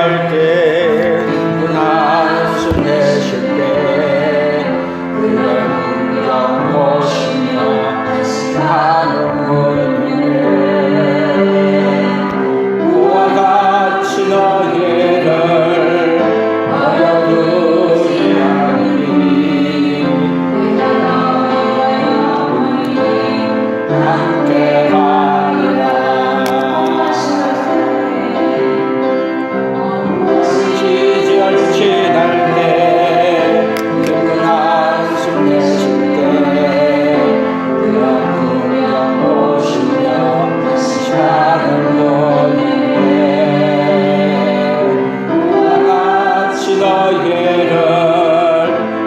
할 때, 문 한숨 내쉴 때, 그의 문경 보시며 하는 분이네. 그와 같이 너희를 버려두지 않으니 함께 지날 때, 큰 한숨 내쉴 때, 그런 풍경 보시며 사는 분이네. 그와 같이 너희를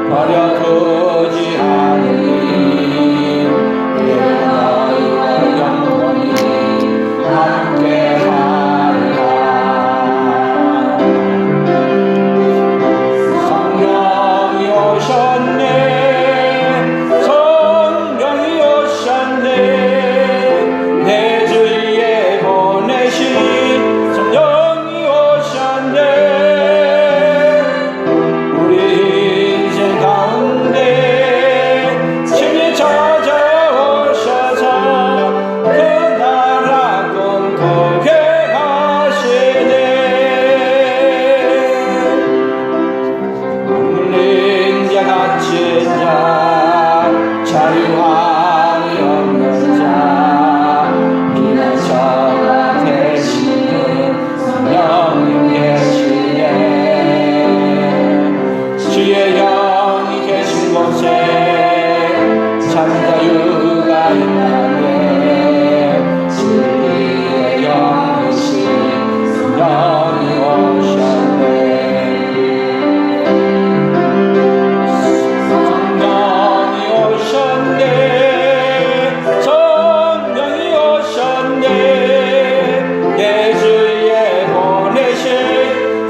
버려두지 않으니 내가 너희와 영원히 함께하리라. 성령이 오셨네, 내 주위에 보내신 성령이 오셨네. 우리 인생 가운데 친히 찾아오셔서 그 나라 꿈꾸게 하시네. 물린 자 갇힌 자 자유함이 없는 자 피난처가 되시는 성령님 계시네. 주의 영이 계신 곳에 참 자유가 있다네. 진리의 영이신 성령이 오셨네. 성령이 오셨네, 내 주위에 보내신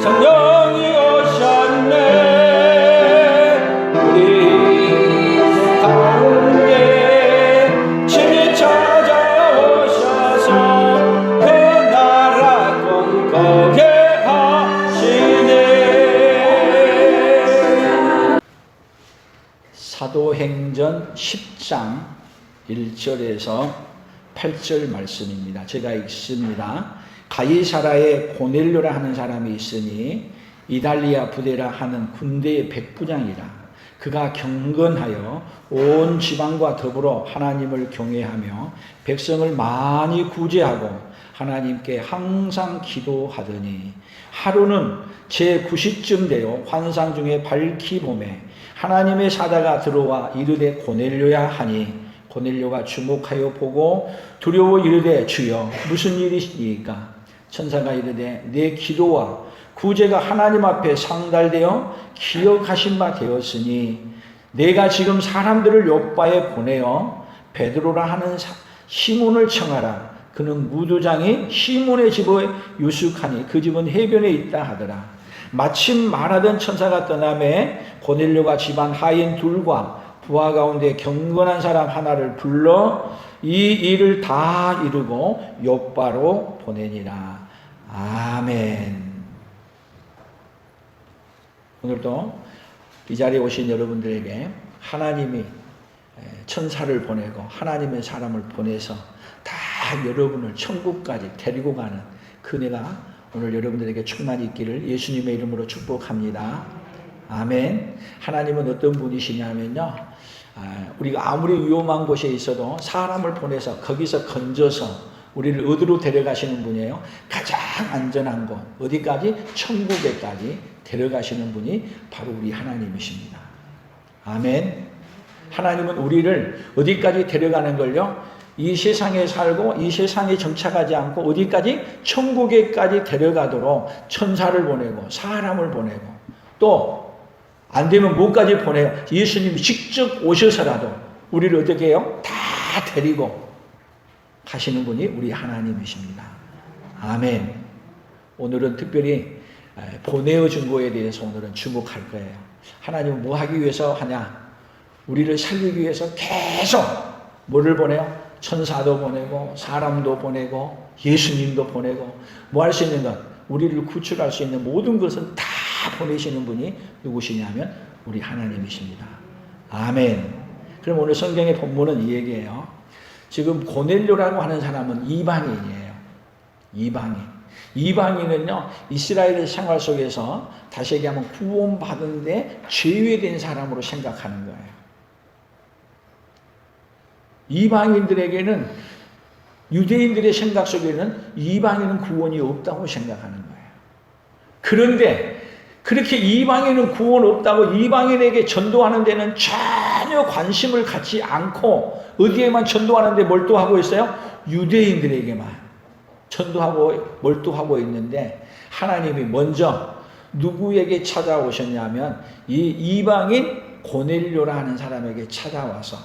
성령이 오셨네. 우리 가운데 친히 찾아오셔서 그 나라 꿈꾸게 하시네. 사도행전 10장 1절에서 8절 말씀입니다. 제가 읽습니다. 가이사라에 고넬료라 하는 사람이 있으니 이달리아 부대라 하는 군대의 백부장이라. 그가 경건하여 온 지방과 더불어 하나님을 경외하며 백성을 많이 구제하고 하나님께 항상 기도하더니 하루는 제9시쯤 되어 환상 중에 밝히 보매 하나님의 사자가 들어와 이르되 고넬료야 하니 고넬료가 주목하여 보고 두려워 이르되 주여 무슨 일이시니까? 천사가 이르되 내 기도와 구제가 하나님 앞에 상달되어 기억하신 바 되었으니 내가 지금 사람들을 요바에 보내어 베드로라 하는 시몬을 청하라. 그는 무도장이 시몬의 집에 유숙하니 그 집은 해변에 있다 하더라. 마침 말하던 천사가 떠나매 고넬료가 집안 하인 둘과 부하 가운데 경건한 사람 하나를 불러 이 일을 다 이루고 요바로 보내니라. 아멘. 오늘도 이 자리에 오신 여러분들에게 하나님이 천사를 보내고 하나님의 사람을 보내서 다 여러분을 천국까지 데리고 가는 그 은혜가 오늘 여러분들에게 충만히 있기를 예수님의 이름으로 축복합니다. 아멘. 하나님은 어떤 분이시냐면요, 우리가 아무리 위험한 곳에 있어도 사람을 보내서 거기서 건져서 우리를 어디로 데려가시는 분이에요? 가장 안전한 곳, 어디까지? 천국에까지 데려가시는 분이 바로 우리 하나님이십니다. 아멘. 하나님은 우리를 어디까지 데려가는 걸요? 이 세상에 살고 이 세상에 정착하지 않고 어디까지? 천국에까지 데려가도록 천사를 보내고 사람을 보내고 또 안 되면 뭐까지 보내요? 예수님이 직접 오셔서라도 우리를 어떻게 해요? 다 데리고 가시는 분이 우리 하나님이십니다. 아멘. 오늘은 특별히 보내어 준 거에 대해서 오늘은 주목할 거예요. 하나님은 뭐 하기 위해서 하냐? 우리를 살리기 위해서 계속 뭐를 보내요? 천사도 보내고 사람도 보내고 예수님도 보내고 뭐 할 수 있는 것? 우리를 구출할 수 있는 모든 것은 다 보내시는 분이 누구시냐면 우리 하나님이십니다. 아멘. 그럼 오늘 성경의 본문은 이 얘기예요. 지금 고넬료라고 하는 사람은 이방인이에요. 이방인은요, 이스라엘의 생활 속에서 다시 얘기하면 구원받은데 제외된 사람으로 생각하는 거예요. 이방인들에게는, 유대인들의 생각 속에는 이방인은 구원이 없다고 생각하는 거예요. 그런데 그렇게 이방인은 구원 없다고 이방인에게 전도하는 데는 전혀 관심을 갖지 않고 어디에만 전도하는데 몰두하고 있어요? 유대인들에게만 전도하고 몰두하고 있는데, 하나님이 먼저 누구에게 찾아오셨냐면 이 이방인 고넬료라 하는 사람에게 찾아와서,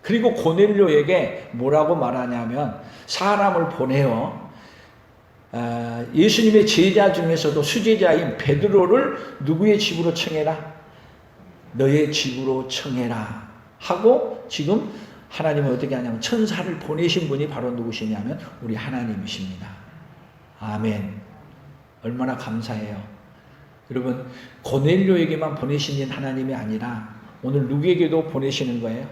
그리고 고넬료에게 뭐라고 말하냐면, 사람을 보내어 예수님의 제자 중에서도 수제자인 베드로를 누구의 집으로 청해라? 너의 집으로 청해라 하고, 지금 하나님은 어떻게 하냐면 천사를 보내신 분이 바로 누구시냐면 우리 하나님이십니다. 아멘. 얼마나 감사해요. 여러분, 고넬료에게만 보내시는 하나님이 아니라 오늘 누구에게도 보내시는 거예요?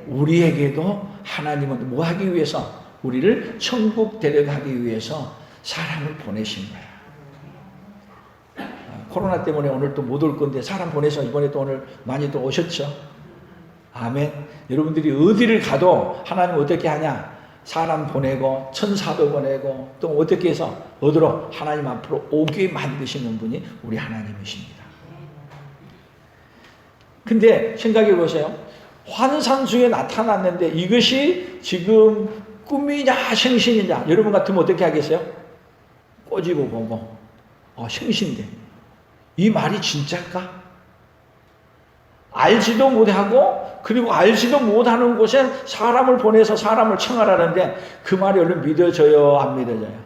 우리에게도 하나님은 뭐 하기 위해서? 우리를 천국 데려가기 위해서 사람을 보내신 거예요. 코로나 때문에 오늘 또 못 올 건데 사람 보내서 이번에 또 오늘 많이 또 오셨죠? 아멘. 여러분들이 어디를 가도 하나님 어떻게 하냐? 사람 보내고 천사도 보내고 또 어떻게 해서 어디로? 하나님 앞으로 오게 만드시는 분이 우리 하나님이십니다. 근데 생각해 보세요. 환상 중에 나타났는데 이것이 지금 꿈이냐 생신이냐, 여러분 같으면 어떻게 하겠어요? 꼬집어 보고 생신데 이 말이 진짜일까? 알지도 못하고, 그리고 알지도 못하는 곳에 사람을 보내서 사람을 청하라는데 그 말이 얼른 믿어져요, 안 믿어져요?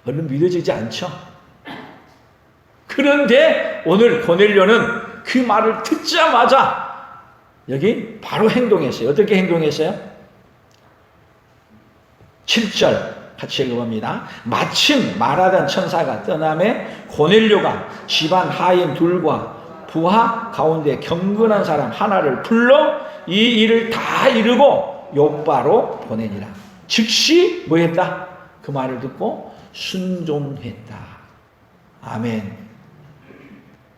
얼른 믿어지지 않죠? 그런데 오늘 고넬료는 그 말을 듣자마자 여기 바로 행동했어요. 어떻게 행동했어요? 7절 같이 읽어봅니다. 마침 말하던 천사가 떠남에 고넬료가 집안 하인 둘과 부하 가운데 경건한 사람 하나를 불러 이 일을 다 이루고 요바로 보내니라. 즉시 뭐 했다? 그 말을 듣고 순종했다. 아멘.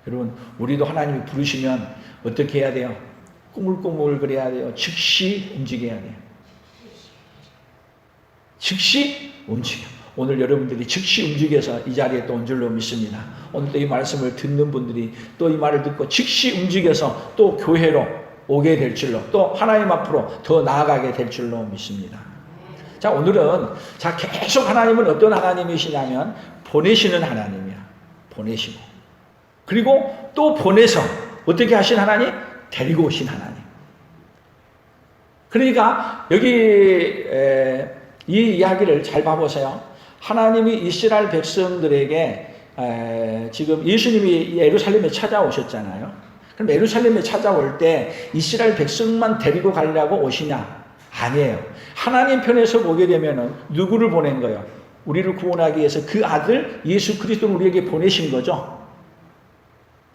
여러분, 우리도 하나님이 부르시면 어떻게 해야 돼요? 꾸물꾸물 그래야 돼요. 즉시 움직여야 돼요. 즉시 움직여. 오늘 여러분들이 즉시 움직여서 이 자리에 또 온 줄로 믿습니다. 오늘 또 이 말씀을 듣는 분들이 또 이 말을 듣고 즉시 움직여서 또 교회로 오게 될 줄로, 또 하나님 앞으로 더 나아가게 될 줄로 믿습니다. 자, 오늘은 계속 하나님은 어떤 하나님이시냐면 보내시는 하나님이야. 보내시고, 그리고 또 보내서 어떻게 하신 하나님? 데리고 오신 하나님. 그러니까 여기 이 이야기를 잘 봐보세요. 하나님이 이스라엘 백성들에게 지금 예수님이 예루살렘에 찾아오셨잖아요. 그럼 예루살렘에 찾아올 때 이스라엘 백성만 데리고 가려고 오시냐? 아니에요. 하나님 편에서 보게 되면은 누구를 보낸 거예요? 우리를 구원하기 위해서 그 아들 예수 그리스도를 우리에게 보내신 거죠.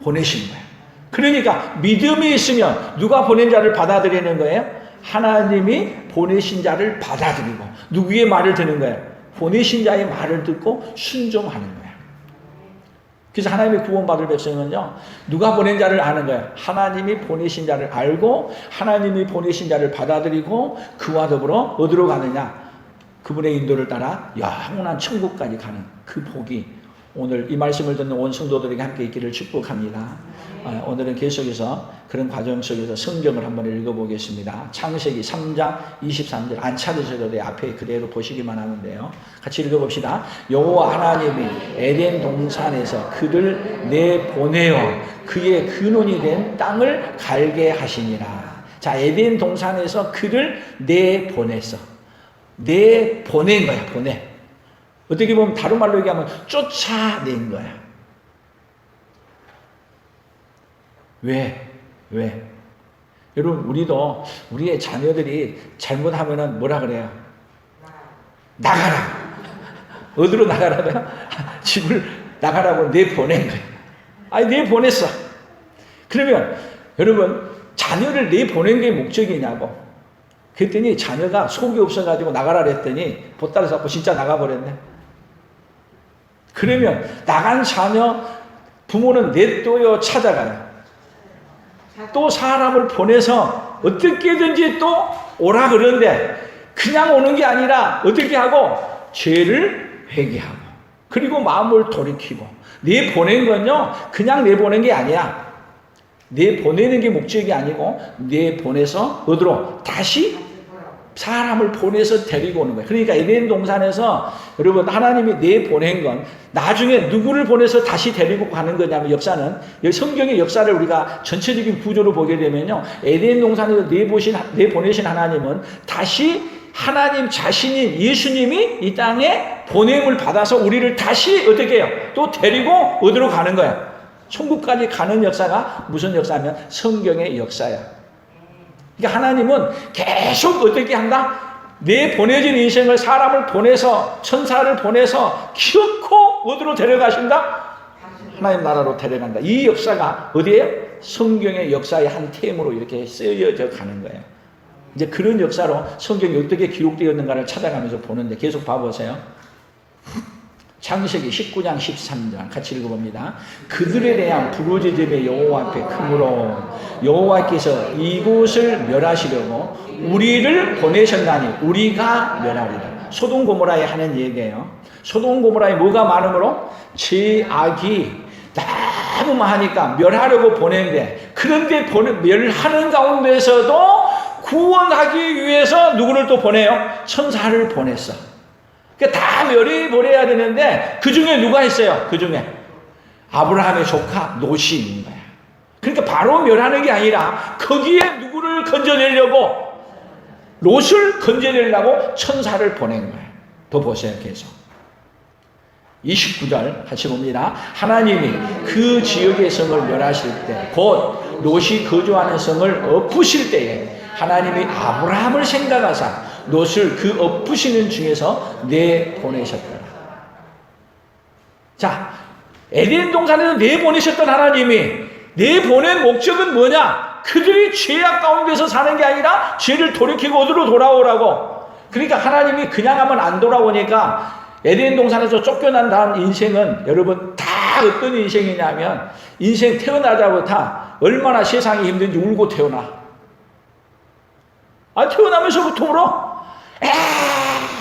보내신 거예요. 그러니까 믿음이 있으면 누가 보낸 자를 받아들이는 거예요? 하나님이 보내신 자를 받아들이고 누구의 말을 듣는 거예요? 보내신 자의 말을 듣고 순종하는 거예요. 그래서 하나님이 구원받을 백성은요, 누가 보낸 자를 아는 거예요. 하나님이 보내신 자를 알고 하나님이 보내신 자를 받아들이고 그와 더불어 어디로 가느냐? 그분의 인도를 따라 영원한 천국까지 가는 그 복이 오늘 이 말씀을 듣는 온 성도들에게 함께 있기를 축복합니다. 오늘은 계속해서 그런 과정 속에서 성경을 한번 읽어보겠습니다. 창세기 3장 23절 안 찾으셔도 돼요. 앞에 그대로 보시기만 하면 돼요. 같이 읽어봅시다. 여호와 하나님이 에덴 동산에서 그를 내보내어 그의 근원이 된 땅을 갈게 하시니라. 자, 에덴 동산에서 그를 내보냈어. 내보낸 거야. 보내. 어떻게 보면 다른 말로 얘기하면 쫓아낸 거야. 왜? 여러분, 우리도 우리의 자녀들이 잘못하면은 뭐라 그래요? 나가라. 어디로 나가라고요? 집을 나가라고 내보낸 거예요. 아니, 내보냈어. 그러면 여러분, 자녀를 내보낸 게 목적이냐고. 그랬더니 자녀가 속이 없어가지고 나가라 그랬더니 보따리 잡고 진짜 나가버렸네. 그러면 나간 자녀 부모는 냅둬요, 찾아가요? 또 사람을 보내서 어떻게든지 또 오라 그러는데 그냥 오는 게 아니라 어떻게 하고 죄를 회개하고 그리고 마음을 돌이키고. 내보낸 건요 그냥 내보낸 게 아니야. 내보내는 게 목적이 아니고 내보내서 어디로? 다시 사람을 보내서 데리고 오는 거예요. 그러니까 에덴 동산에서 여러분 하나님이 내보낸 건 나중에 누구를 보내서 다시 데리고 가는 거냐면 역사는 성경의 역사를 우리가 전체적인 구조로 보게 되면요. 에덴 동산에서 내보내신 하나님은 다시 하나님 자신인 예수님이 이 땅에 보냄을 받아서 우리를 다시 어떻게 해요? 또 데리고 어디로 가는 거예요? 천국까지 가는 역사가 무슨 역사냐면 성경의 역사야. 그러니까 하나님은 계속 어떻게 한다? 내 보내진 인생을 사람을 보내서 천사를 보내서 기어코 어디로 데려가신다? 하나님 나라로 데려간다. 이 역사가 어디에요? 성경의 역사의 한 템으로 이렇게 쓰여져 가는 거예요. 이제 그런 역사로 성경이 어떻게 기록되었는가를 찾아가면서 보는데 계속 봐보세요. 창세기 19장 13절 같이 읽어봅니다. 그들에 대한 부르짖음의 여호와 앞에 크므로 여호와께서 이곳을 멸하시려고 우리를 보내셨나니 우리가 멸하리라. 소돔 고모라에 하는 얘기예요. 소돔 고모라에 뭐가 많으므로 죄악이 너무 많으니까 멸하려고 보낸데, 그런데 멸하는 가운데서도 구원하기 위해서 누구를 또 보내요? 천사를 보냈어. 그러니까 다 멸해버려야 되는데 그 중에 누가 있어요? 그 중에 아브라함의 조카 롯이 있는 거야. 그러니까 바로 멸하는 게 아니라 거기에 누구를 건져내려고, 롯을 건져내려고 천사를 보낸 거예요. 더 보세요. 계속 29절 같이 봅니다. 하나님이 그 지역의 성을 멸하실 때, 곧 롯이 거주하는 성을 엎으실 때에 하나님이 아브라함을 생각하사 롯을 그 엎으시는 중에서 내보내셨더라. 자, 에덴 동산에서 내보내셨던 하나님이 내보낸 목적은 뭐냐? 그들이 죄악 가운데서 사는 게 아니라 죄를 돌이키고 어디로 돌아오라고. 그러니까 하나님이 그냥 하면 안 돌아오니까 에덴 동산에서 쫓겨난 다음 인생은 여러분 다 어떤 인생이냐면, 인생 태어나자부터 얼마나 세상이 힘든지 울고 태어나. 태어나면서부터 울어.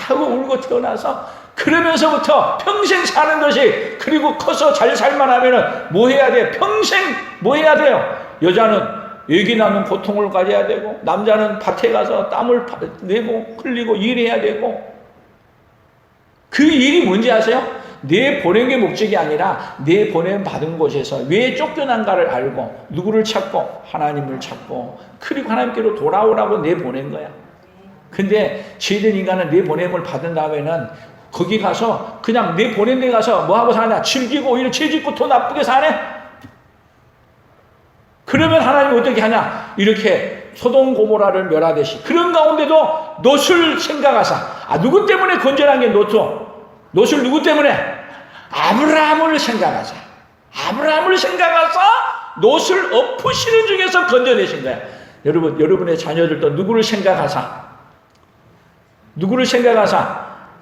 하고 울고 태어나서 그러면서부터 평생 사는 것이, 그리고 커서 잘 살만 하면은 뭐 해야 돼? 평생 뭐 해야 돼요? 여자는 애기 낳는 고통을 가져야 되고, 남자는 밭에 가서 땀을 내고 흘리고 일해야 되고. 그 일이 뭔지 아세요? 내 보낸 게 목적이 아니라 내 보냄 받은 곳에서 왜 쫓겨난가를 알고 누구를 찾고 하나님을 찾고, 그리고 하나님께로 돌아오라고 내 보낸 거야. 근데 죄된 인간은 내 보냄을 받은 다음에는 거기 가서 그냥 내 보낸 데 가서 뭐하고 사냐? 즐기고 오히려 죄짓고 더 나쁘게 사네? 그러면 하나님이 어떻게 하냐? 이렇게 소돔 고모라를 멸하듯이 그런 가운데도 롯을 생각하사, 누구 때문에 건전한 게 롯을 누구 때문에? 아브라함을 생각하사, 아브라함을 생각하사 롯을 엎으시는 중에서 건져내신 거야. 여러분, 여러분의 자녀들도 누구를 생각하사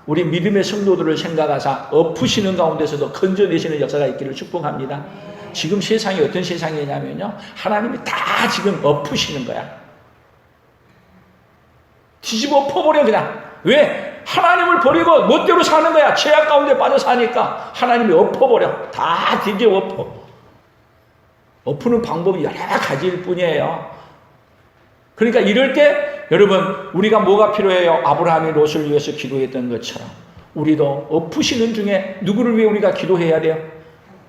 우리 믿음의 성도들을 생각하사 엎으시는 가운데서도 건져내시는 역사가 있기를 축복합니다. 지금 세상이 어떤 세상이냐면요, 하나님이 다 지금 엎으시는 거야. 뒤집어 엎어버려 그냥. 왜? 하나님을 버리고 멋대로 사는 거야. 죄악 가운데 빠져 사니까 하나님이 엎어버려. 다 뒤집어 엎어. 엎는 방법이 여러 가지일 뿐이에요. 그러니까 이럴 때 여러분, 우리가 뭐가 필요해요? 아브라함이 롯을 위해서 기도했던 것처럼 우리도 엎으시는 중에 누구를 위해 우리가 기도해야 돼요?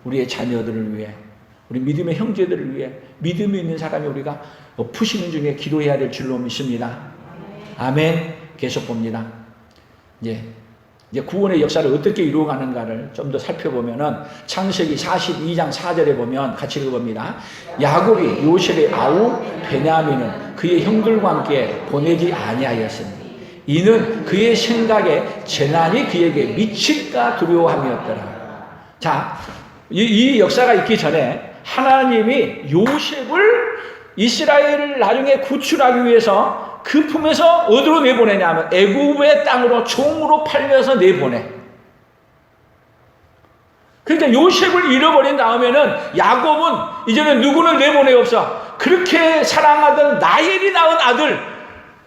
우리의 자녀들을 위해, 우리 믿음의 형제들을 위해, 믿음이 있는 사람이 우리가 엎으시는 중에 기도해야 될 줄로 믿습니다. 아멘. 계속 봅니다. 이제 구원의 역사를 어떻게 이루어가는가를 좀 더 살펴보면은 창세기 42장 4절에 보면 같이 읽어봅니다. 야곱이 요셉의 아우 베냐민은 그의 형들과 함께 보내지 아니하였으니 이는 그의 생각에 재난이 그에게 미칠까 두려워함이었더라. 자, 이 역사가 있기 전에 하나님이 요셉을 이스라엘을 나중에 구출하기 위해서 그 품에서 어디로 내보내냐면 애굽의 땅으로 종으로 팔려서 내보내. 그러니까 요셉을 잃어버린 다음에는 야곱은 이제는 누구를 내보내없어. 그렇게 사랑하던 라헬이 낳은 아들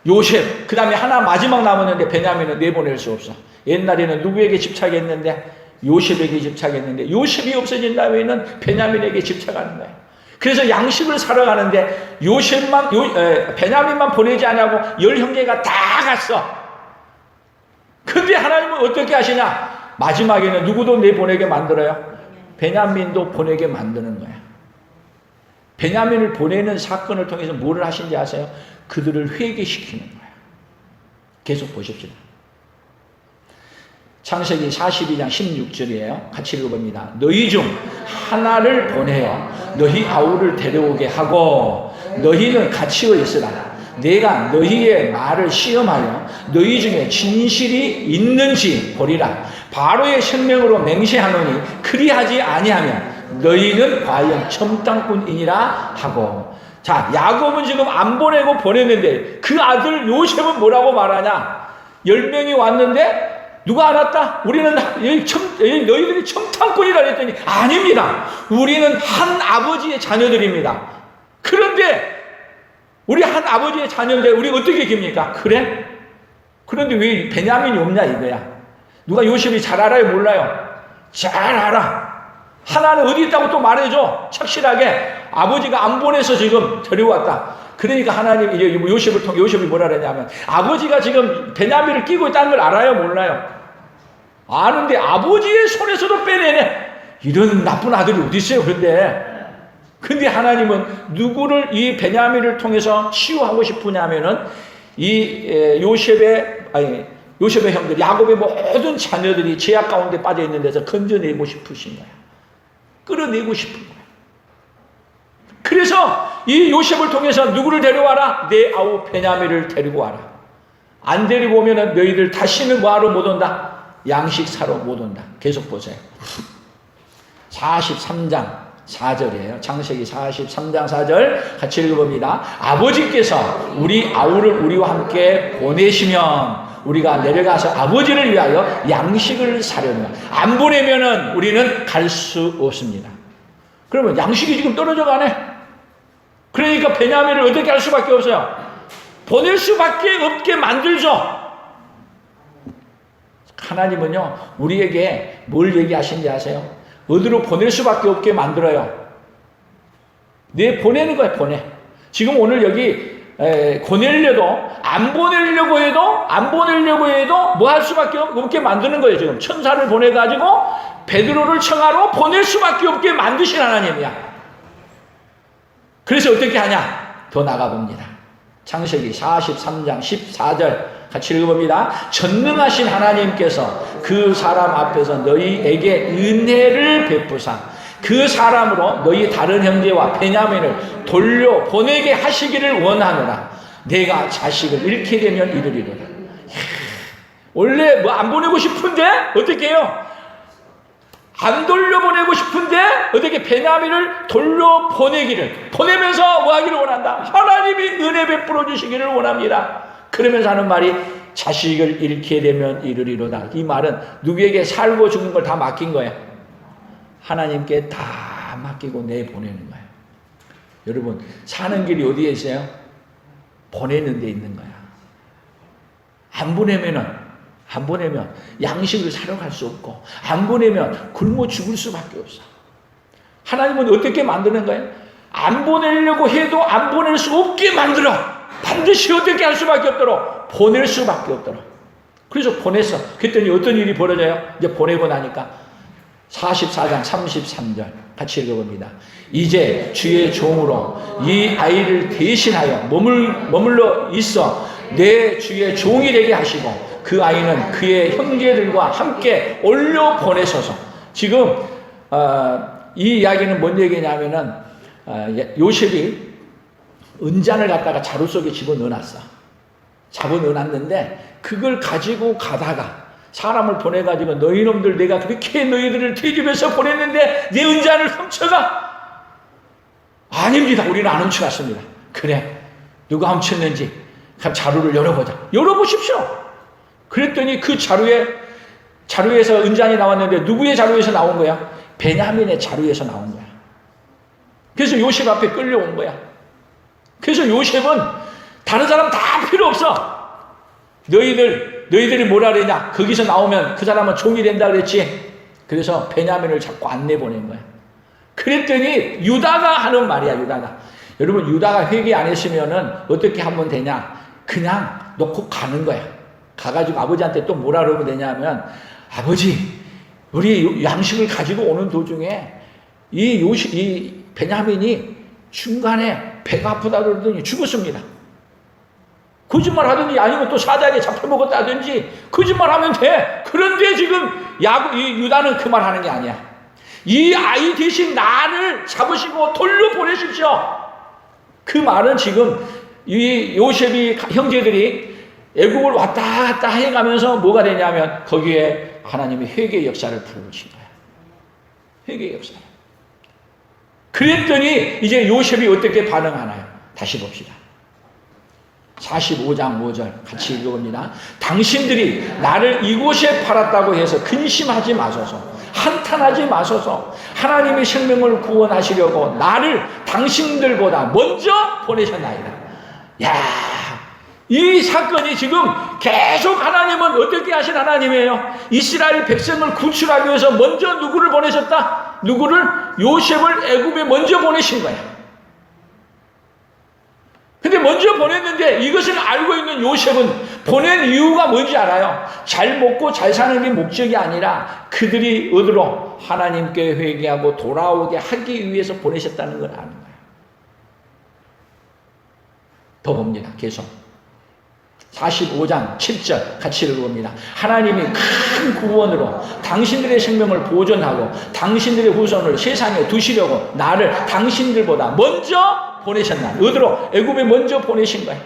요셉, 그 다음에 하나 마지막 남았는데 베냐민은 내보낼 수 없어. 옛날에는 누구에게 집착했는데 요셉에게 집착했는데 요셉이 없어진 다음에는 베냐민에게 집착하는 거야. 그래서 양식을 사러 가는데 베냐민만 보내지 않냐고 10형제가 다 갔어. 근데 하나님은 어떻게 하시냐? 마지막에는 누구도 내보내게 만들어요? 베냐민도 보내게 만드는 거야. 베냐민을 보내는 사건을 통해서 뭐를 하신지 아세요? 그들을 회개시키는 거야. 계속 보십시다. 창세기 42장 16절이에요. 같이 읽어봅니다. 너희 중 하나를 보내어 너희 아우를 데려오게 하고 너희는 같이어 있으라. 내가 너희의 말을 시험하여 너희 중에 진실이 있는지 보리라. 바로의 생명으로 맹세하노니 그리하지 아니하면 너희는 과연 첨땅꾼이니라 하고. 자, 야곱은 지금 안 보내고 보냈는데 그 아들 요셉은 뭐라고 말하냐? 10명이 왔는데 누가 알았다? 우리는 너희들이 청탄꾼이라 했더니 아닙니다. 우리는 한 아버지의 자녀들입니다. 그런데 우리 한 아버지의 자녀인데 우리 어떻게 깁니까? 그래? 그런데 왜 베냐민이 없냐 이거야. 누가 요셉이 잘 알아요? 몰라요? 잘 알아. 하나는 어디 있다고 또 말해줘. 착실하게. 아버지가 안 보내서 지금 데려왔다. 그러니까 하나님 이제 요셉을 통해 요셉이 뭐라 그러냐면 아버지가 지금 베냐민을 끼고 있다는 걸 알아요? 몰라요? 아는데 아버지의 손에서도 빼내네. 이런 나쁜 아들이 어디 있어요? 근데 하나님은 누구를 이 베냐민을 통해서 치유하고 싶으냐면은 요셉의 형들 야곱의 모든 자녀들이 죄악 가운데 빠져 있는 데서 건져내고 싶으신 거야. 끌어내고 싶은 거야. 그래서 이 요셉을 통해서 누구를 데려와라? 내 아우 베냐민을 데리고 와라. 안 데리고 오면은 너희들 다시는 뭐하러 못 온다? 양식 사러 못 온다. 계속 보세요. 43장 4절이에요. 창세기 43장 4절 같이 읽어봅니다. 아버지께서 우리 아우를 우리와 함께 보내시면 우리가 내려가서 아버지를 위하여 양식을 사려면 안 보내면은 우리는 갈 수 없습니다. 그러면 양식이 지금 떨어져 가네. 그러니까 베냐민을 어떻게 할 수밖에 없어요? 보낼 수밖에 없게 만들죠. 하나님은요 우리에게 뭘 얘기하신지 아세요? 어디로 보낼 수밖에 없게 만들어요. 보내는 거야. 보내. 지금 오늘 여기 보내려도 안 보내려고 해도 뭐 할 수밖에 없게 만드는 거예요. 지금 천사를 보내가지고 베드로를 청하러 보낼 수밖에 없게 만드신 하나님이야. 그래서 어떻게 하냐? 더 나가봅니다. 창세기 43장 14절 같이 읽어봅니다. 전능하신 하나님께서 그 사람 앞에서 너희에게 은혜를 베푸사 그 사람으로 너희 다른 형제와 베냐민을 돌려보내게 하시기를 원하노라. 내가 자식을 잃게 되면 이르리로라. 원래 안 보내고 싶은데 어떻게 해요? 안 돌려보내고 싶은데 어떻게 베냐민을 보내면서 뭐 하기를 원한다? 하나님이 은혜 베풀어 주시기를 원합니다. 그러면서 하는 말이 자식을 잃게 되면 이르리로다. 이 말은 누구에게 살고 죽는 걸 다 맡긴 거예요. 하나님께 다 맡기고 내보내는 거예요. 여러분 사는 길이 어디에 있어요? 보내는 데 있는 거야. 안 보내면 양식을 사러 갈 수 없고 안 보내면 굶어 죽을 수밖에 없어. 하나님은 어떻게 만드는 거예요? 안 보내려고 해도 안 보낼 수 없게 만들어. 반드시 어떻게 할 수밖에 없도록 보낼 수밖에 없도록. 그래서 보냈어. 그랬더니 어떤 일이 벌어져요? 이제 보내고 나니까 44장 33절 같이 읽어봅니다. 이제 주의 종으로 이 아이를 대신하여 머물러 있어 내 주의 종이 되게 하시고 그 아이는 그의 형제들과 함께 올려 보내소서. 지금 이 이야기는 뭔 얘기냐면은 요셉이 은잔을 갖다가 자루 속에 집어넣어놨어. 집어넣어놨는데 그걸 가지고 가다가 사람을 보내가지고 너희 놈들 내가 그렇게 너희들을 퇴집해서 보냈는데 내 은잔을 훔쳐가? 아닙니다. 우리는 안 훔쳐갔습니다. 그래, 누가 훔쳤는지 자루를 열어보자. 열어보십시오. 그랬더니 그 자루에서 은잔이 나왔는데 누구의 자루에서 나온 거야? 베냐민의 자루에서 나온 거야. 그래서 요셉 앞에 끌려온 거야. 그래서 요셉은 다른 사람 다 필요 없어. 너희들이 뭐라 그러냐? 거기서 나오면 그 사람은 종이 된다 그랬지. 그래서 베냐민을 자꾸 안 내보낸 거야. 그랬더니 유다가 하는 말이야. 유다가. 여러분, 유다가 회개 안 했으면은 어떻게 하면 되냐? 그냥 놓고 가는 거야. 가가지고 아버지한테 또 뭐라 그러면 되냐면, 아버지, 우리 양식을 가지고 오는 도중에 이 베냐민이 중간에 배가 아프다 그러더니 죽었습니다. 거짓말 하든지 아니면 또 사자에게 잡혀먹었다든지 거짓말 하면 돼. 그런데 지금 이 유다는 그 말 하는 게 아니야. 이 아이 대신 나를 잡으시고 돌려보내십시오. 그 말은 지금 이 요셉이 형제들이 애국을 왔다 갔다 해가면서 뭐가 되냐면 거기에 하나님이 회개의 역사를 부르신 거야. 회개의 역사. 그랬더니 이제 요셉이 어떻게 반응하나요? 다시 봅시다. 45장 5절 같이 읽어봅니다. 당신들이 나를 이곳에 팔았다고 해서 근심하지 마소서. 한탄하지 마소서. 하나님의 생명을 구원하시려고 나를 당신들보다 먼저 보내셨나이다. 야, 이 사건이 지금 계속 하나님은 어떻게 하신 하나님이에요? 이스라엘 백성을 구출하기 위해서 먼저 누구를 보내셨다? 누구를? 요셉을 애굽에 먼저 보내신 거야. 근데 먼저 보냈는데 이것을 알고 있는 요셉은 보낸 이유가 뭔지 알아요? 잘 먹고 잘 사는 게 목적이 아니라 그들이 어디로? 하나님께 회개하고 돌아오게 하기 위해서 보내셨다는 걸 아는 거예요. 더 봅니다. 계속 45장 7절 같이 읽어봅니다. 하나님이 큰 구원으로 당신들의 생명을 보존하고 당신들의 후손을 세상에 두시려고 나를 당신들보다 먼저 보내셨나? 어디로? 애굽에 먼저 보내신 거예요.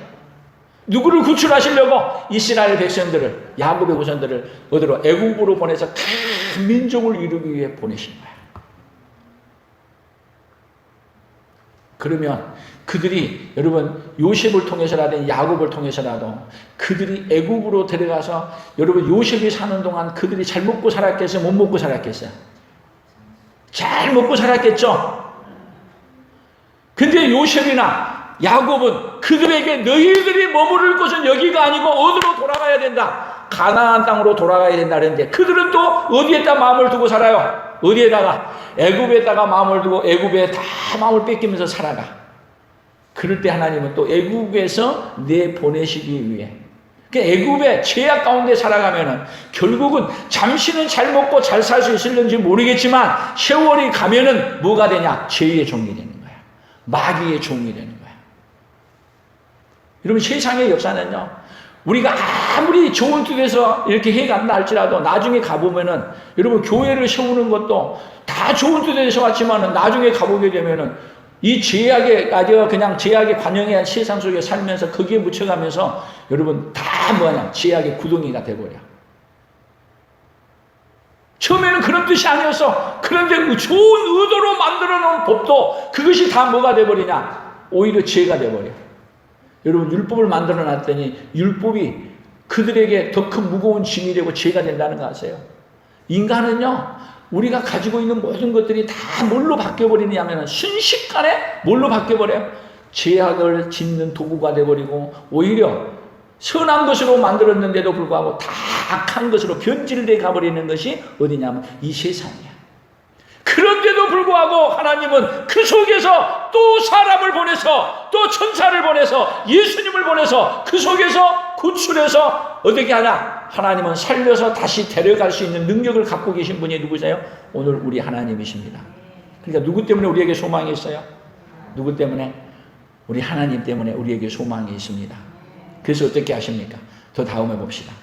누구를 구출하시려고? 이스라엘 백성들을, 야곱의 후손들을 어디로? 애굽으로 보내서 큰 민족을 이루기 위해 보내신 거예요. 그러면 그들이 여러분 요셉을 통해서라든 야곱을 통해서라도 그들이 애굽으로 들어가서 여러분 요셉이 사는 동안 그들이 잘 먹고 살았겠어요? 못 먹고 살았겠어요? 잘 먹고 살았겠죠? 근데 요셉이나 야곱은 그들에게 너희들이 머무를 곳은 여기가 아니고 어디로 돌아가야 된다? 가나안 땅으로 돌아가야 된다 그랬는데 그들은 또 어디에다 마음을 두고 살아요? 어디에다가? 애굽에다가 마음을 두고 애굽에 다 마음을 뺏기면서 살아가. 그럴 때 하나님은 또 애굽에서 내보내시기 위해 애굽의 죄악 가운데 살아가면은 결국은 잠시는 잘 먹고 잘 살 수 있을는지 모르겠지만 세월이 가면은 뭐가 되냐? 죄의 종이 되는 거야. 마귀의 종이 되는 거야. 여러분 세상의 역사는요, 우리가 아무리 좋은 뜻에서 이렇게 해간다 할지라도 나중에 가보면은 여러분 교회를 세우는 것도 다 좋은 뜻에서 왔지만은 나중에 가보게 되면은 이 죄악에 아주 그냥 죄악에 관영한 세상 속에 살면서 거기에 묻혀가면서 여러분 다 뭐냐? 죄악의 구덩이가 돼버려. 처음에는 그런 뜻이 아니었어. 그런데 좋은 의도로 만들어 놓은 법도 그것이 다 뭐가 돼버리냐? 오히려 죄가 돼버려. 여러분 율법을 만들어 놨더니 율법이 그들에게 더 큰 무거운 짐이 되고 죄가 된다는 거 아세요? 인간은요, 우리가 가지고 있는 모든 것들이 다 뭘로 바뀌어버리냐면 순식간에 뭘로 바뀌어버려요? 죄악을 짓는 도구가 돼버리고 오히려 선한 것으로 만들었는데도 불구하고 다 악한 것으로 변질돼 가버리는 것이 어디냐면 이 세상이야. 그런데도 불구하고 하나님은 그 속에서 또 사람을 보내서 또 천사를 보내서 예수님을 보내서 그 속에서 구출해서 어떻게 하냐? 하나님은 살려서 다시 데려갈 수 있는 능력을 갖고 계신 분이 누구세요? 오늘 우리 하나님이십니다. 그러니까 누구 때문에 우리에게 소망이 있어요? 누구 때문에? 우리 하나님 때문에 우리에게 소망이 있습니다. 그래서 어떻게 하십니까? 더 다음에 봅시다.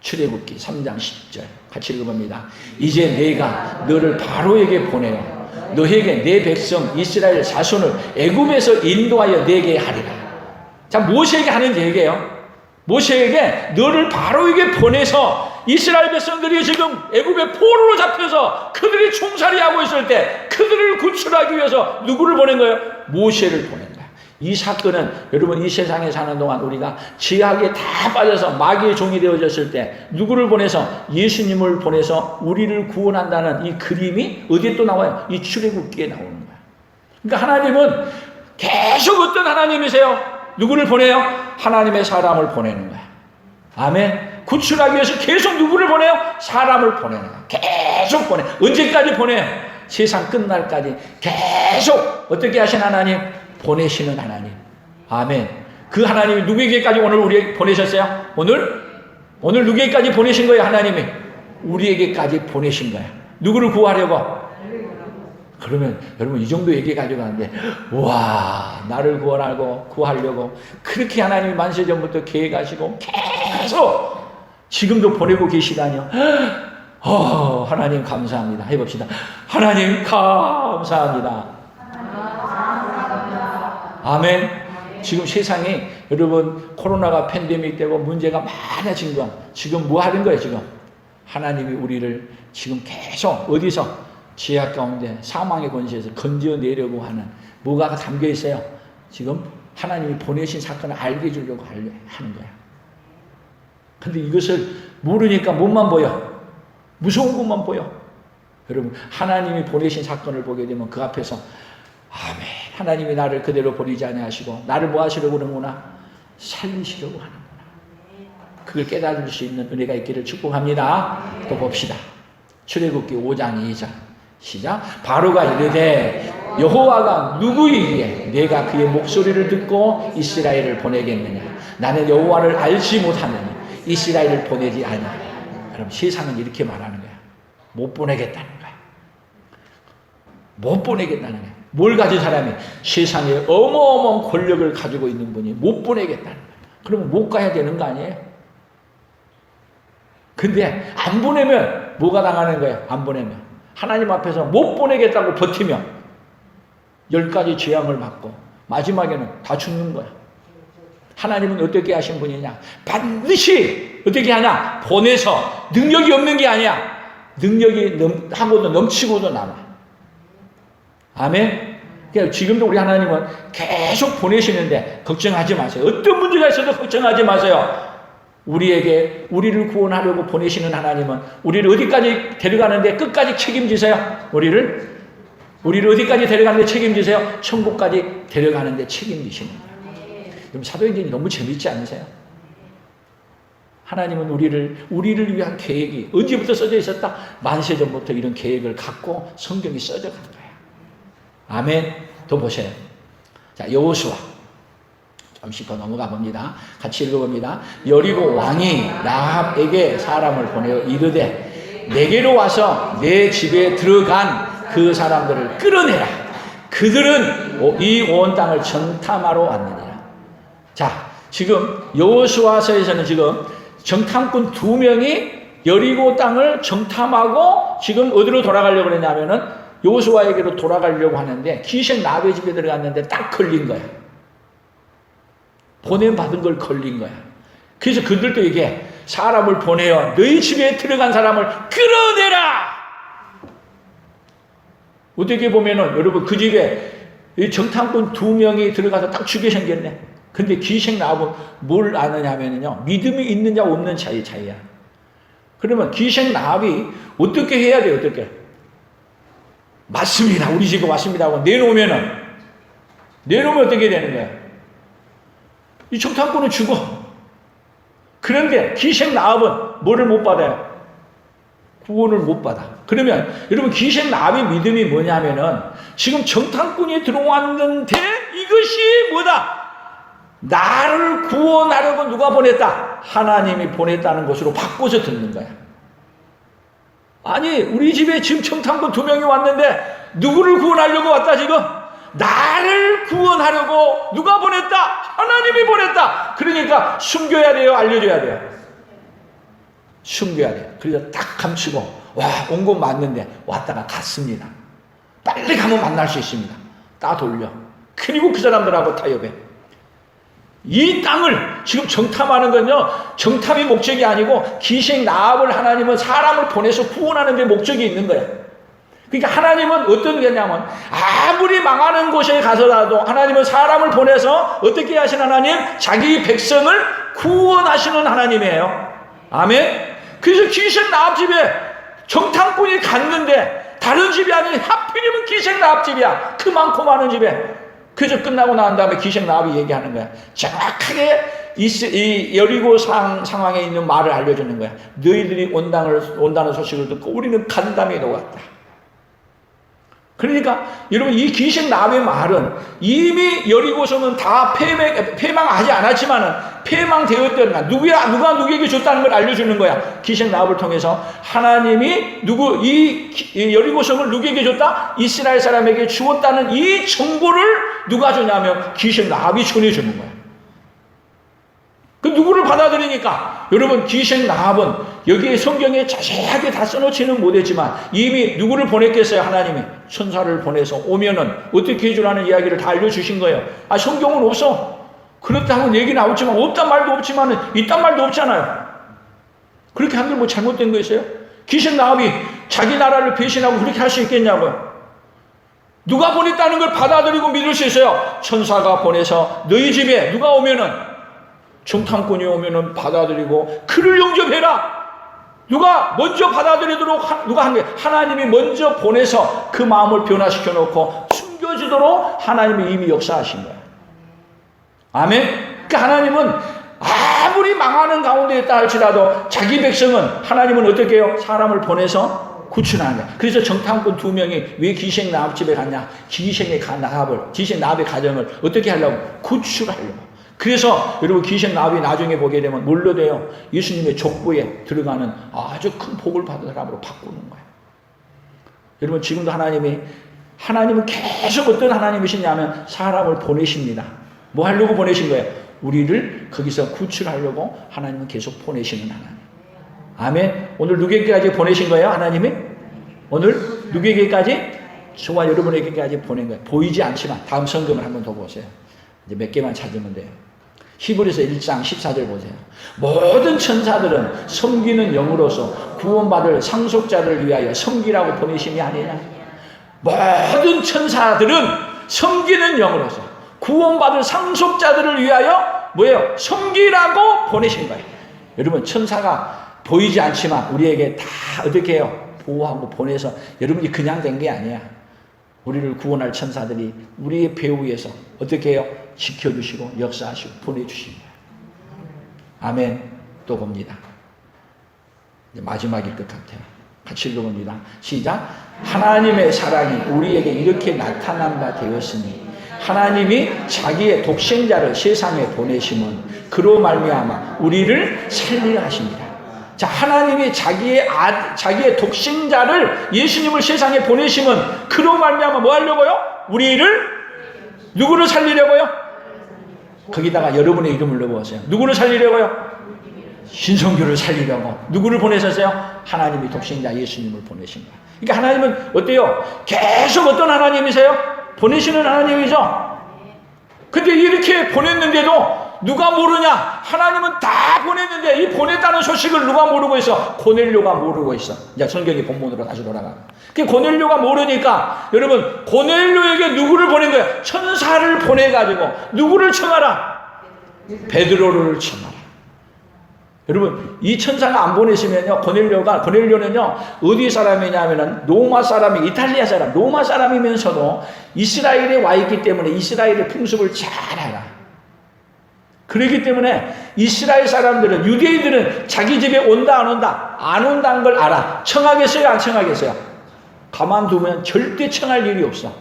출애굽기 3장 10절 같이 읽어봅니다. 이제 내가 너를 바로에게 보내어 너에게 내 백성 이스라엘 자손을 애굽에서 인도하여 내게 하리라. 자, 무엇에게 하는 얘기예요? 모세에게 너를 바로에게 보내서 이스라엘 백성들이 지금 애굽의 포로로 잡혀서 그들이 총살이하고 있을 때 그들을 구출하기 위해서 누구를 보낸 거예요? 모세를 보낸 거예요. 이 사건은 여러분 이 세상에 사는 동안 우리가 죄악에 다 빠져서 마귀의 종이 되어졌을 때 누구를 보내서 예수님을 보내서 우리를 구원한다는 이 그림이 어디에 또 나와요? 이 출애굽기에 나오는 거예요. 그러니까 하나님은 계속 어떤 하나님이세요? 누구를 보내요? 하나님의 사람을 보내는 거야. 아멘. 구출하기 위해서 계속 누구를 보내요? 사람을 보내는 거야. 계속 보내. 언제까지 보내요? 세상 끝날까지 계속 어떻게 하신 하나님? 보내시는 하나님. 아멘. 그 하나님이 누구에게까지 오늘 우리에게 보내셨어요? 오늘 누구에게까지 보내신 거예요? 하나님이 우리에게까지 보내신 거야. 누구를 구하려고? 그러면 여러분 이 정도 얘기 가져가는데 와 나를 구하려고 그렇게 하나님이 만세전부터 계획하시고 계속 지금도 보내고 계시다니요. 하나님 감사합니다. 해봅시다. 하나님 감사합니다. 아멘. 지금 세상에 여러분 코로나가 팬데믹 되고 문제가 많아진 건 지금 뭐 하는 거예요? 지금 하나님이 우리를 지금 계속 어디서 죄악 가운데 사망의 권세에서 건져내려고 하는 뭐가 담겨 있어요. 지금 하나님이 보내신 사건을 알게 해주려고 하는 거야. 근데 이것을 모르니까 뭐만 보여? 무서운 것만 보여. 여러분 하나님이 보내신 사건을 보게 되면 그 앞에서 아멘. 하나님이 나를 그대로 버리지 아니하시고 나를 뭐 하시려고 그러는구나? 살리시려고 하는구나. 그걸 깨달을 수 있는 은혜가 있기를 축복합니다. 또 봅시다. 출애굽기 5장 2절 시작. 바로가 이르되 여호와가 누구이기에 내가 그의 목소리를 듣고 이스라엘을 보내겠느냐? 나는 여호와를 알지 못하느니 이스라엘을 보내지 아니하리라. 여러분 세상은 이렇게 말하는 거야. 못 보내겠다는 거야. 못 보내겠다는 거야. 뭘 가진 사람이 세상에 어마어마한 권력을 가지고 있는 분이 못 보내겠다는 거야. 그러면 못 가야 되는 거 아니에요? 근데 안 보내면 뭐가 당하는 거예요? 안 보내면 하나님 앞에서 못 보내겠다고 버티면 10가지 재앙을 받고 마지막에는 다 죽는 거야. 하나님은 어떻게 하신 분이냐? 반드시 어떻게 하냐? 보내서 능력이 없는 게 아니야. 능력이 하고도 넘치고도 남아. 아멘. 그러니까 지금도 우리 하나님은 계속 보내시는데 걱정하지 마세요. 어떤 문제가 있어도 걱정하지 마세요. 우리를 구원하려고 보내시는 하나님은 우리를 어디까지 데려가는데 끝까지 책임지세요. 우리를 어디까지 데려가는데 책임지세요. 천국까지 데려가는데 책임지시는 거예요. 그럼 사도행전이 너무 재밌지 않으세요? 하나님은 우리를 위한 계획이 언제부터 써져 있었다? 만세전부터 이런 계획을 갖고 성경이 써져 간 거예요. 아멘. 또 보세요. 자, 여호수아. 잠시 더 넘어가 봅니다. 같이 읽어봅니다. 여리고 왕이 라합에게 사람을 보내어 이르되 내게로 와서 내 집에 들어간 그 사람들을 끌어내라. 그들은 이 온 땅을 정탐하러 왔느니라. 자, 지금 여호수아서에서는 지금 정탐꾼 2명이 여리고 땅을 정탐하고 지금 어디로 돌아가려고 그랬냐면은 여호수아에게로 돌아가려고 하는데 기생 라합의 집에 들어갔는데 딱 걸린 거야. 보냄받은 걸 걸린 거야. 그래서 그들도 이게 사람을 보내어 너희 집에 들어간 사람을 끌어내라. 어떻게 보면은 여러분 그 집에 정탐꾼 2명이 들어가서 딱 죽게 생겼네. 근데 기생 라합은 뭘 아느냐면요, 믿음이 있느냐 없는 차이야. 그러면 기생 라합이 어떻게 해야 돼요? 어떻게? 맞습니다. 우리 집에 왔습니다 하고 내놓으면 어떻게 되는 거야? 이 정탐꾼은 죽어. 그런데 기생 라합은 뭐를 못 받아요? 구원을 못 받아. 그러면 여러분 기생 라합의 믿음이 뭐냐면은 지금 정탐꾼이 들어왔는데 이것이 뭐다? 나를 구원하려고 누가 보냈다? 하나님이 보냈다는 것으로 바꿔서 듣는 거야. 아니 우리 집에 지금 정탐꾼 2명이 왔는데 누구를 구원하려고 왔다 지금? 나를 구원하려고 누가 보냈다? 하나님이 보냈다. 그러니까 숨겨야 돼요? 알려줘야 돼요? 숨겨야 돼요. 그래서 딱 감추고 와, 온 건 맞는데 왔다가 갔습니다. 빨리 가면 만날 수 있습니다. 따 돌려. 그리고 그 사람들하고 타협해. 이 땅을 지금 정탐하는 건요, 정탐이 목적이 아니고 기생 라합을 하나님은 사람을 보내서 구원하는 데 목적이 있는 거예요. 그러니까 하나님은 어떤 게냐면 아무리 망하는 곳에 가서라도 하나님은 사람을 보내서 어떻게 하신 하나님? 자기 백성을 구원하시는 하나님이에요. 아멘. 그래서 기생 라합 집에 정탐꾼이 갔는데 다른 집이 아닌 하필이면 기생 라합 집이야. 그 많고 많은 집에. 그래서 끝나고 난 다음에 기생 라합이 얘기하는 거야. 정확하게 이 여리고 상황에 있는 말을 알려주는 거야. 너희들이 온다는 소식을 듣고 우리는 간담이 녹았다. 그러니까 여러분, 이 기생 라합의 말은 이미 여리고성은 다 패망하지 않았지만은 패망되었던, 누가 누구에게 줬다는 걸 알려주는 거야. 기생 라합을 통해서 하나님이 이 여리고성을 누구에게 줬다? 이스라엘 사람에게 주었다는 이 정보를 누가 주냐면 기생 라합이 전해주는 거야. 그 누구를 받아들이니까? 여러분, 기생 라합은 여기에 성경에 자세하게 다 써놓지는 못했지만 이미 누구를 보냈겠어요? 하나님이 천사를 보내서 오면은 어떻게 해주라는 이야기를 다 알려주신 거예요. 아, 성경은 없어. 그렇다고 얘기 나오지만 없단 말도 없지만은 있단 말도 없잖아요. 그렇게 한들 뭐 잘못된 거 있어요? 기생 라합이 자기 나라를 배신하고 그렇게 할 수 있겠냐고요. 누가 보냈다는 걸 받아들이고 믿을 수 있어요. 천사가 보내서 너희 집에 누가 오면은, 정탐꾼이 오면은 받아들이고 그를 영접해라. 누가 먼저 받아들이도록 누가 한 거예요? 하나님이 먼저 보내서 그 마음을 변화시켜 놓고 숨겨지도록 하나님이 이미 역사하신 거예요. 아멘. 그러니까 하나님은 아무리 망하는 가운데 있다 할지라도 자기 백성은 하나님은 어떻게 해요? 사람을 보내서 구출하는 거예요. 그래서 정탐꾼 2명이 왜 기생 라합 집에 갔냐? 기생 라합의 가정을 어떻게 하려고? 구출하려고. 그래서 여러분, 기생 라합이 나중에 보게 되면 뭘로 돼요? 예수님의 족보에 들어가는 아주 큰 복을 받은 사람으로 바꾸는 거예요. 여러분, 지금도 하나님은 계속 어떤 하나님이시냐면 사람을 보내십니다. 뭐 하려고 보내신 거예요? 우리를 거기서 구출하려고 하나님은 계속 보내시는 하나님. 아멘. 오늘 누구에게까지 보내신 거예요? 하나님이? 오늘 누구에게까지? 저와 여러분에게까지 보낸 거예요. 보이지 않지만 다음 성경을 한번 더 보세요. 이제 몇 개만 찾으면 돼요. 히브리서 1장 14절 보세요. 모든 천사들은 섬기는 영으로서 구원받을 상속자를 위하여 섬기라고 보내심이 아니냐. 모든 천사들은 섬기는 영으로서 구원받을 상속자들을 위하여 뭐예요? 섬기라고 보내신 거예요. 여러분, 천사가 보이지 않지만 우리에게 다 어떻게 해요? 보호하고 보내서, 여러분이 그냥 된 게 아니야. 우리를 구원할 천사들이 우리의 배후에서 어떻게 해요? 지켜주시고 역사하시고 보내주신 거예요. 아멘. 또 봅니다. 이제 마지막일 것 같아요. 같이 읽어봅니다. 시작. 하나님의 사랑이 우리에게 이렇게 나타난 바 되었으니 하나님이 자기의 독생자를 세상에 보내심은 그로 말미암아 우리를 살리려 하십니다. 자, 하나님이 자기의 독생자를, 예수님을 세상에 보내심은 그로 말미암아 뭐 하려고요? 우리를, 누구를 살리려고요? 거기다가 여러분의 이름을 넣어보세요. 누구를 살리려고요? 신성교를 살리려고. 누구를 보내셨어요? 하나님이 독생자 예수님을 보내신 거예요. 그러니까 하나님은 어때요? 계속 어떤 하나님이세요? 보내시는 하나님이죠. 근데 이렇게 보냈는데도 누가 모르냐? 하나님은 다 보냈는데 이 보냈다는 소식을 누가 모르고 있어? 고넬료가 모르고 있어. 이제 성경의 본문으로 다시 돌아가. 그 고넬료가 모르니까 여러분, 고넬료에게 누구를 보낸 거예요? 천사를 보내가지고 누구를 청하라? 베드로를 청하라. 여러분, 이 천사가 안 보내시면요, 고넬료는요 어디 사람이냐면은 로마 사람이, 이탈리아 사람, 로마 사람이면서도 이스라엘에 와 있기 때문에 이스라엘의 풍습을 잘 알아. 그렇기 때문에 이스라엘 사람들은, 유대인들은 자기 집에 온다 안 온다? 안 온다는 걸 알아. 청하겠어요? 안 청하겠어요? 가만두면 절대 청할 일이 없어.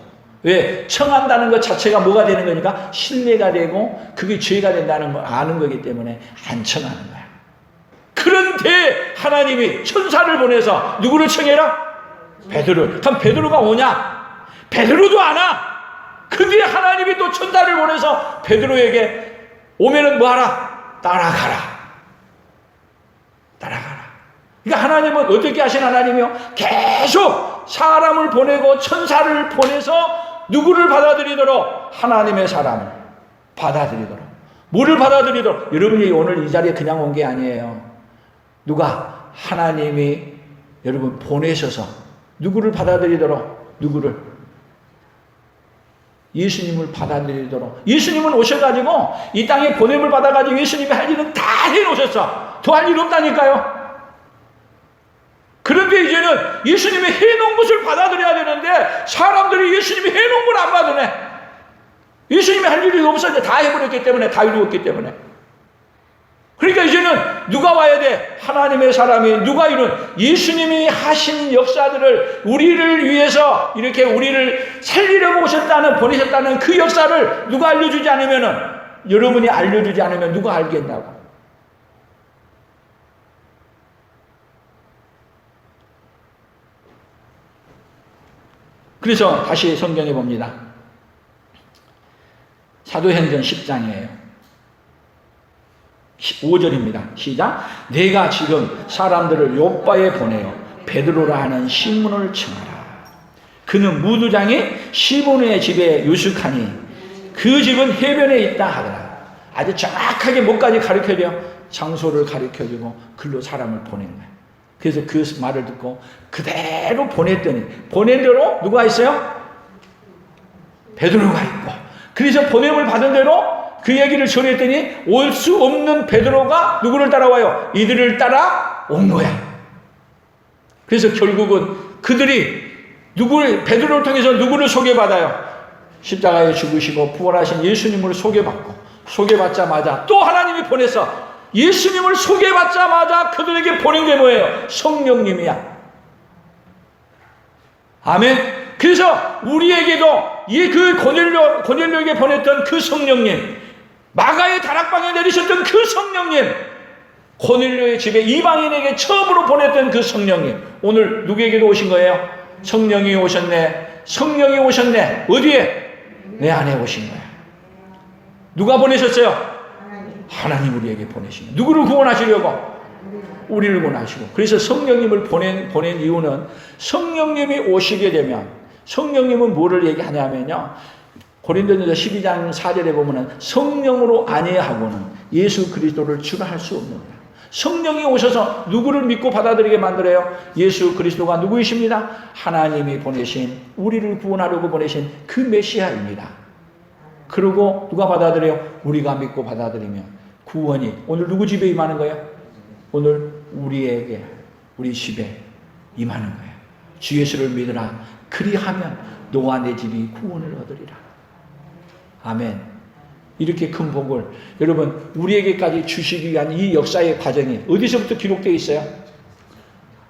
왜? 청한다는 것 자체가 뭐가 되는 거니까? 신뢰가 되고 그게 죄가 된다는 걸 아는 거기 때문에 안 청하는 거야. 그런데 하나님이 천사를 보내서 누구를 청해라? 베드로. 그럼 베드로가 오냐? 베드로도 안 와. 근데 하나님이 또 천사를 보내서 베드로에게 오면은 뭐하라? 따라가라. 따라가라. 그러니까 하나님은 어떻게 하신 하나님이요? 계속 사람을 보내고 천사를 보내서 누구를 받아들이도록? 하나님의 사람을 받아들이도록. 뭐를 받아들이도록? 여러분이 오늘 이 자리에 그냥 온 게 아니에요. 누가? 하나님이 여러분 보내셔서 누구를 받아들이도록? 누구를? 예수님을 받아들이도록. 예수님은 오셔가지고 이 땅에 보냄을 받아가지고 예수님이 할 일은 다 해놓으셨어. 더 할 일 없다니까요. 그런데 이제는 예수님이 해놓은 것을 받아들여야 되는데 사람들이 예수님이 해놓은 걸 안 받으네. 예수님이 할 일이 없어. 이제 다 해버렸기 때문에, 다 이루었기 때문에. 그러니까 이제는 누가 와야 돼? 하나님의 사람이. 누가 이룬? 예수님이 하신 역사들을 우리를 위해서 이렇게 우리를 살리려고 오셨다는, 보내셨다는 그 역사를 누가 알려주지 않으면은, 여러분이 알려주지 않으면 누가 알겠냐고. 그래서 다시 성경에 봅니다. 사도행전 10장이에요. 5절입니다. 시작. 내가 지금 사람들을 요빠에 보내어 베드로라 하는 시몬을 청하라. 그는 무두장이 시몬의 집에 유숙하니 그 집은 해변에 있다 하더라. 아주 정확하게 뭐까지 가르쳐줘요? 장소를 가르쳐주고 글로 사람을 보낸 거예요. 그래서 그 말을 듣고 그대로 보냈더니, 보낸 대로 누가 있어요? 베드로가 있고, 그래서 보냄을 받은 대로 그 얘기를 전했더니 올 수 없는 베드로가 누구를 따라와요? 이들을 따라 온 거야. 그래서 결국은 그들이 베드로를 통해서 누구를 소개받아요? 십자가에 죽으시고 부활하신 예수님을 소개받고, 소개받자마자 또 하나님이 보내서 예수님을 소개받자마자 그들에게 보낸 게 뭐예요? 성령님이야. 아멘. 그래서 우리에게도 그 고넬료에게 보냈던 그 성령님, 마가의 다락방에 내리셨던 그 성령님, 고넬료의 집에 이방인에게 처음으로 보냈던 그 성령님, 오늘 누구에게도 오신 거예요? 성령이 오셨네. 성령이 오셨네. 어디에? 내 안에 오신 거야. 누가 보내셨어요? 하나님 우리에게 보내신 거예요. 누구를 구원하시려고? 우리를 구원하시고. 그래서 성령님을 보낸 이유는, 성령님이 오시게 되면, 성령님은 뭐를 얘기하냐면요, 고린도전서 12장 4절에 보면은 성령으로 아니하고는 예수 그리스도를 주가 할 수 없는 거예요. 성령이 오셔서 누구를 믿고 받아들이게 만들어요? 예수 그리스도가 누구이십니다? 하나님이 보내신, 우리를 구원하려고 보내신 그 메시아입니다. 그리고 누가 받아들여요? 우리가 믿고 받아들이면 구원이 오늘 누구 집에 임하는 거예요? 오늘 우리에게, 우리 집에 임하는 거예요. 주 예수를 믿으라. 그리하면 너와 내 집이 구원을 얻으리라. 아멘. 이렇게 큰 복을 여러분 우리에게까지 주시기 위한 이 역사의 과정이 어디서부터 기록되어 있어요?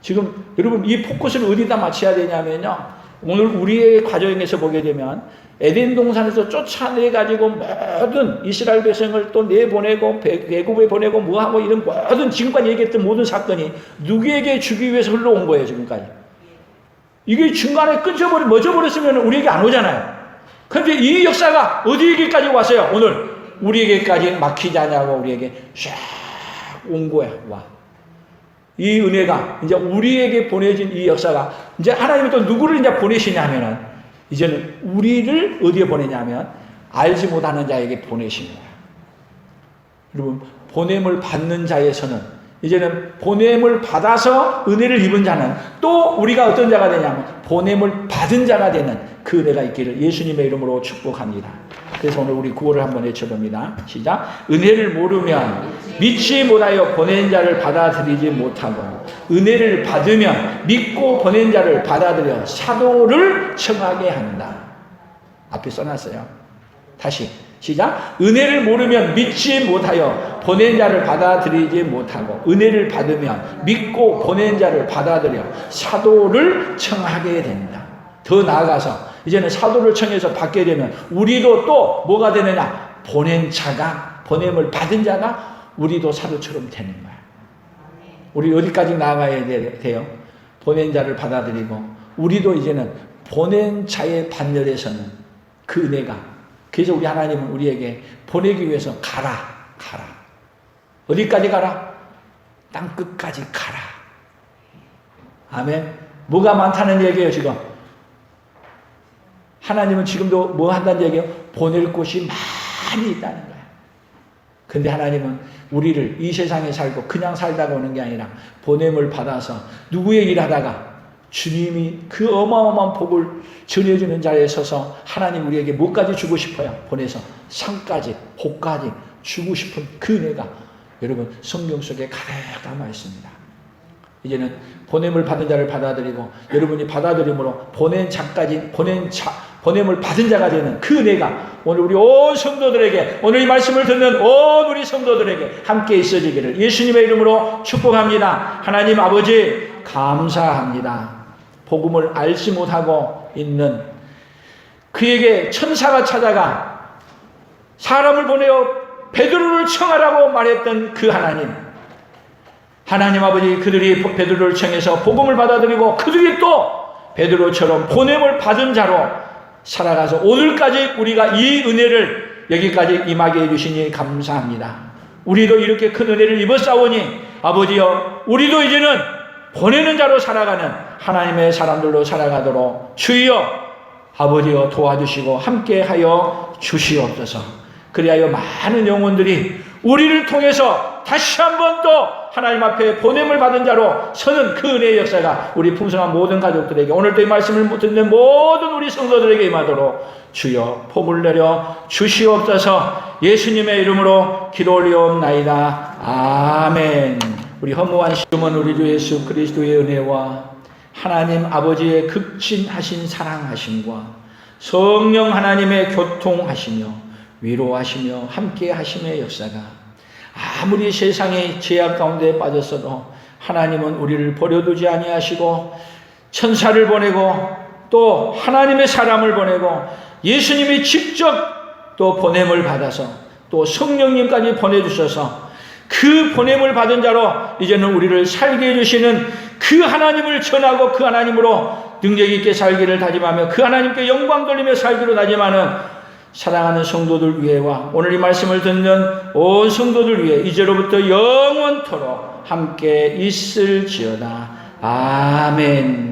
지금 여러분 이 포커스를 어디다 맞춰야 되냐면요, 오늘 우리의 과정에서 보게 되면 에덴 동산에서 쫓아내가지고 모든 이스라엘 백성을 또 내보내고 애굽에 보내고 뭐하고 이런 모든 지금까지 얘기했던 모든 사건이 누구에게 주기 위해서 흘러온 거예요. 지금까지 이게 중간에 멎어버렸으면 우리에게 안 오잖아요. 그런데 이 역사가 어디에게까지 왔어요? 오늘 우리에게까지 막히지 않냐고 우리에게 쫙 온 거야. 와. 이 은혜가 이제 우리에게 보내진 이 역사가 이제 하나님이 또 누구를 이제 보내시냐면은 이제는 우리를 어디에 보내냐면 알지 못하는 자에게 보내신 거야. 여러분 보냄을 받는 자에서는 이제는 보냄을 받아서 은혜를 입은 자는 또 우리가 어떤 자가 되냐면 보냄을 받은 자가 되는 그 은혜가 있기를 예수님의 이름으로 축복합니다. 그래서 오늘 우리 구호를 한번 외쳐봅니다. 시작. 은혜를 모르면 믿지 못하여 보낸 자를 받아들이지 못하고 은혜를 받으면 믿고 보낸 자를 받아들여 사도를 청하게 한다. 앞에 써놨어요. 다시 시작. 은혜를 모르면 믿지 못하여 보낸 자를 받아들이지 못하고 은혜를 받으면 믿고 보낸 자를 받아들여 사도를 청하게 된다. 더 나아가서 이제는 사도를 청해서 받게 되면 우리도 또 뭐가 되느냐? 보낸 자가, 보냄을 받은 자가 우리도 사도처럼 되는 거야. 우리 어디까지 나아가야 돼요? 보낸 자를 받아들이고 우리도 이제는 보낸 자의 반열에서는 그 은혜가, 그래서 우리 하나님은 우리에게 보내기 위해서 가라. 어디까지 가라? 땅끝까지 가라. 아멘. 뭐가 많다는 얘기예요 지금? 하나님은 지금도 뭐 한다는 얘기예요? 보낼 곳이 많이 있다는 거예요. 근데 하나님은 우리를 이 세상에 살고 그냥 살다가 오는 게 아니라 보냄을 받아서 누구의 일하다가 주님이 그 어마어마한 복을 전해주는 자리에 서서 하나님 우리에게 뭐까지 주고 싶어요? 보내서 상까지 복까지 주고 싶은 그 은혜가 여러분 성경 속에 가득 담아 있습니다. 이제는 보냄을 받은 자를 받아들이고 여러분이 받아들임으로 보냄을 받은 자가 되는 그 은혜가 오늘 우리 온 성도들에게, 오늘 이 말씀을 듣는 온 우리 성도들에게 함께 있어지기를 예수님의 이름으로 축복합니다. 하나님 아버지 감사합니다. 복음을 알지 못하고 있는 그에게 천사가 찾아가 사람을 보내어 베드로를 청하라고 말했던 그 하나님 아버지, 그들이 베드로를 청해서 복음을 받아들이고 그들이 또 베드로처럼 보냄을 받은 자로 살아가서 오늘까지 우리가 이 은혜를 여기까지 임하게 해주시니 감사합니다. 우리도 이렇게 큰 은혜를 입었사오니 아버지여, 우리도 이제는 보내는 자로 살아가는 하나님의 사람들로 살아가도록 주여 아버지여 도와주시고 함께하여 주시옵소서. 그리하여 많은 영혼들이 우리를 통해서 다시 한번 또 하나님 앞에 보냄을 받은 자로 서는 그 은혜의 역사가 우리 풍성한 모든 가족들에게, 오늘도 이 말씀을 듣는 모든 우리 성도들에게 임하도록 주여 복을 내려 주시옵소서. 예수님의 이름으로 기도 올리옵나이다. 아멘. 우리 허무한 시험은 우리 주 예수 그리스도의 은혜와 하나님 아버지의 극진하신 사랑하심과 성령 하나님의 교통하시며 위로하시며 함께 하심의 역사가 아무리 세상의 죄악 가운데 빠졌어도 하나님은 우리를 버려두지 아니하시고 천사를 보내고 또 하나님의 사람을 보내고 예수님이 직접 또 보냄을 받아서 또 성령님까지 보내주셔서 그 보냄을 받은 자로 이제는 우리를 살게 해주시는 그 하나님을 전하고 그 하나님으로 능력 있게 살기를 다짐하며 그 하나님께 영광 돌리며 살기로 다짐하는 사랑하는 성도들 위해와 오늘 이 말씀을 듣는 온 성도들 위해 이제로부터 영원토록 함께 있을지어다. 아멘.